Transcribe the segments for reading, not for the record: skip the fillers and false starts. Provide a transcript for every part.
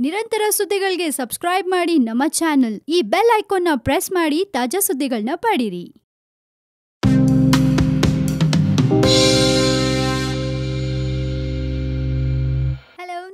ನಿರಂತರ ಸುದ್ದಿಗಳಿಗೆ ಸಬ್ಸ್ಕ್ರೈಬ್ ಮಾಡಿ ನಮ್ಮ ಚಾನೆಲ್. ಈ ಬೆಲ್ ಐಕಾನ್ ನ ಪ್ರೆಸ್ ಮಾಡಿ ತಾಜಾ ಸುದ್ದಿಗಳನ್ನ ಪಡೀರಿ.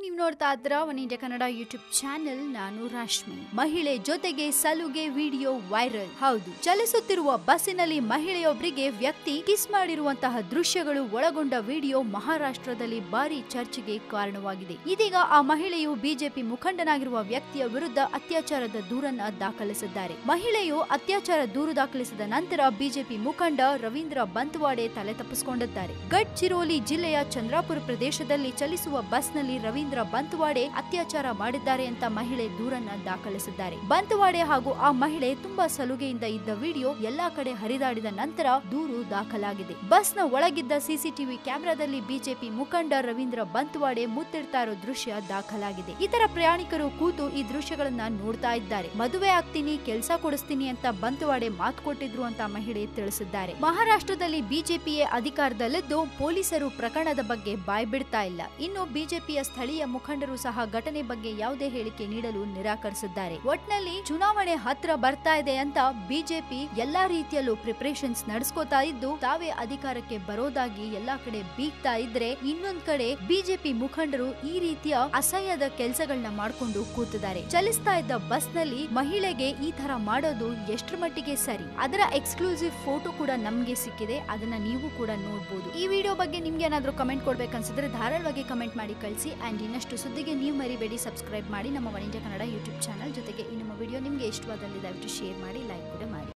ನೀವು ನೋಡ್ತಾ ಇದ್ರ one India Kannada YouTube channel. ನಾನು ರಾಶ್ಮಿ. ಮಹಿಳೆ ಜೊತೆಗೆ ಸಲುಗೆ ವಿಡಿಯೋ ವೈರಲ್. ಹೌದು, ಚಲಿಸುತ್ತಿರುವ ಬಸ್ಸಿನಲ್ಲಿ ಮಹಿಳೆಯೊಬ್ಬರಿಗೆ ವ್ಯಕ್ತಿ ಕಿಸ್ ಮಾಡಿರುವಂತಹ ದೃಶ್ಯಗಳು ಒಳಗೊಂಡ ವಿಡಿಯೋ ಮಹಾರಾಷ್ಟ್ರದಲ್ಲಿ ಭಾರಿ ಚರ್ಚೆಗೆ ಕಾರಣವಾಗಿದೆ. ಇದೀಗ ಆ ಮಹಿಳೆಯು ಬಿಜೆಪಿ ಮುಖಂಡನಾಗಿರುವ ವ್ಯಕ್ತಿಯ ವಿರುದ್ಧ ಅತ್ಯಾಚಾರದ ದೂರನ್ನ ದಾಖಲಿಸಿದ್ದಾರೆ. ಮಹಿಳೆಯು ಅತ್ಯಾಚಾರ ದೂರು ದಾಖಲಿಸಿದ ನಂತರ ಬಿಜೆಪಿ ಮುಖಂಡ ರವೀಂದ್ರ ಬಂತ್ವಾಡೆ ತಲೆ ತಪ್ಪಿಸಿಕೊಂಡಿದ್ದಾರೆ. ಗಡ್ಚಿರೋಲಿ ಜಿಲ್ಲೆಯ ಚಂದ್ರಾಪುರ ಪ್ರದೇಶದಲ್ಲಿ ಚಲಿಸುವ ಬಸ್ನಲ್ಲಿ ರವೀಂದ್ರ ಬಂತ್ವಾಡೆ ಅತ್ಯಾಚಾರ ಮಾಡಿದ್ದಾರೆ ಅಂತ ಮಹಿಳೆ ದೂರನ್ನ ದಾಖಲಿಸಿದ್ದಾರೆ. ಬಂತ್ವಾಡೆ ಹಾಗೂ ಆ ಮಹಿಳೆ ತುಂಬಾ ಸಲುಗೆಯಿಂದ ಇದ್ದ ವಿಡಿಯೋ ಎಲ್ಲಾ ಕಡೆ ಹರಿದಾಡಿದ ನಂತರ ದೂರು ದಾಖಲಾಗಿದೆ. ಬಸ್ನ ಒಳಗಿದ್ದ ಸಿಸಿಟಿವಿ ಕ್ಯಾಮೆರಾದಲ್ಲಿ ಬಿಜೆಪಿ ಮುಖಂಡ ರವೀಂದ್ರ ಬಂತ್ವಾಡೆ ಮುತ್ತಿಡ್ತಾ ಇರೋ ದೃಶ್ಯ ದಾಖಲಾಗಿದೆ. ಇತರ ಪ್ರಯಾಣಿಕರು ಕೂತು ಈ ದೃಶ್ಯಗಳನ್ನ ನೋಡ್ತಾ ಇದ್ದಾರೆ. ಮದುವೆ ಆಗ್ತೀನಿ, ಕೆಲಸ ಕೊಡಿಸ್ತೀನಿ ಅಂತ ಬಂತ್ವಾಡೆ ಮಾತು ಕೊಟ್ಟಿದ್ರು ಅಂತ ಮಹಿಳೆ ತಿಳಿಸಿದ್ದಾರೆ. ಮಹಾರಾಷ್ಟ್ರದಲ್ಲಿ ಬಿಜೆಪಿಯೇ ಅಧಿಕಾರದಲ್ಲಿದ್ದು ಪೊಲೀಸರು ಪ್ರಕರಣದ ಬಗ್ಗೆ ಬಾಯ್ ಬಿಡ್ತಾ ಇಲ್ಲ. ಇನ್ನು ಬಿಜೆಪಿಯ ಸ್ಥಳೀಯ ಮುಖಂಡರು ಸಹ ಘಟನೆ ಬಗ್ಗೆ ಯಾವುದೇ ಹೇಳಿಕೆ ನೀಡಲು ನಿರಾಕರಿಸಿದ್ದಾರೆ. ಒಟ್ನಲ್ಲಿ ಚುನಾವಣೆ ಹತ್ರ ಬರ್ತಾ ಇದೆ ಅಂತ ಬಿಜೆಪಿ ಎಲ್ಲಾ ರೀತಿಯಲ್ಲೂ ಪ್ರಿಪರೇಷನ್ಸ್ ನಡೆಸ್ಕೋತಾ ಇದ್ದು ತಾವೇ ಅಧಿಕಾರಕ್ಕೆ ಬರೋದಾಗಿ ಎಲ್ಲಾ ಕಡೆ ಬೀಗ್ತಾ ಇದ್ರೆ, ಇನ್ನೊಂದ್ ಕಡೆ ಬಿಜೆಪಿ ಮುಖಂಡರು ಈ ರೀತಿಯ ಅಸಹ್ಯದ ಕೆಲಸಗಳನ್ನ ಮಾಡ್ಕೊಂಡು ಕೂತಿದ್ದಾರೆ. ಚಲಿಸ್ತಾ ಇದ್ದ ಬಸ್ ನಲ್ಲಿ ಮಹಿಳೆಗೆ ಈ ತರ ಮಾಡೋದು ಎಷ್ಟರ ಮಟ್ಟಿಗೆ ಸರಿ? ಅದರ ಎಕ್ಸ್ಕ್ಲೂಸಿವ್ ಫೋಟೋ ಕೂಡ ನಮ್ಗೆ ಸಿಕ್ಕಿದೆ, ಅದನ್ನ ನೀವು ಕೂಡ ನೋಡಬಹುದು. ಈ ವಿಡಿಯೋ ಬಗ್ಗೆ ನಿಮ್ಗೆ ಏನಾದ್ರೂ ಕಮೆಂಟ್ ಕೊಡ್ಬೇಕನ್ಸಿದ್ರೆ ಧಾರಾಳವಾಗಿ ಕಮೆಂಟ್ ಮಾಡಿ ಕಳಿಸಿ. ಅಂಡ್ ಇನ್ನಷ್ಟು ಸುದ್ದಿಗೆ ನೀವು ಮರಿಬೇಡಿ ಸಬ್ಸ್ಕ್ರೈಬ್ ಮಾಡಿ ನಮ್ಮ one India Kannada YouTube channel. ಜೊತೆಗೆ ಈ ನಮ್ಮ ವಿಡಿಯೋ ನಿಮ್ಗೆ ಇಷ್ಟವಾದಲ್ಲಿ ದಯವಿಟ್ಟು ಶೇರ್ ಮಾಡಿ, ಲೈಕ್ ಕೂಡ ಮಾಡಿ.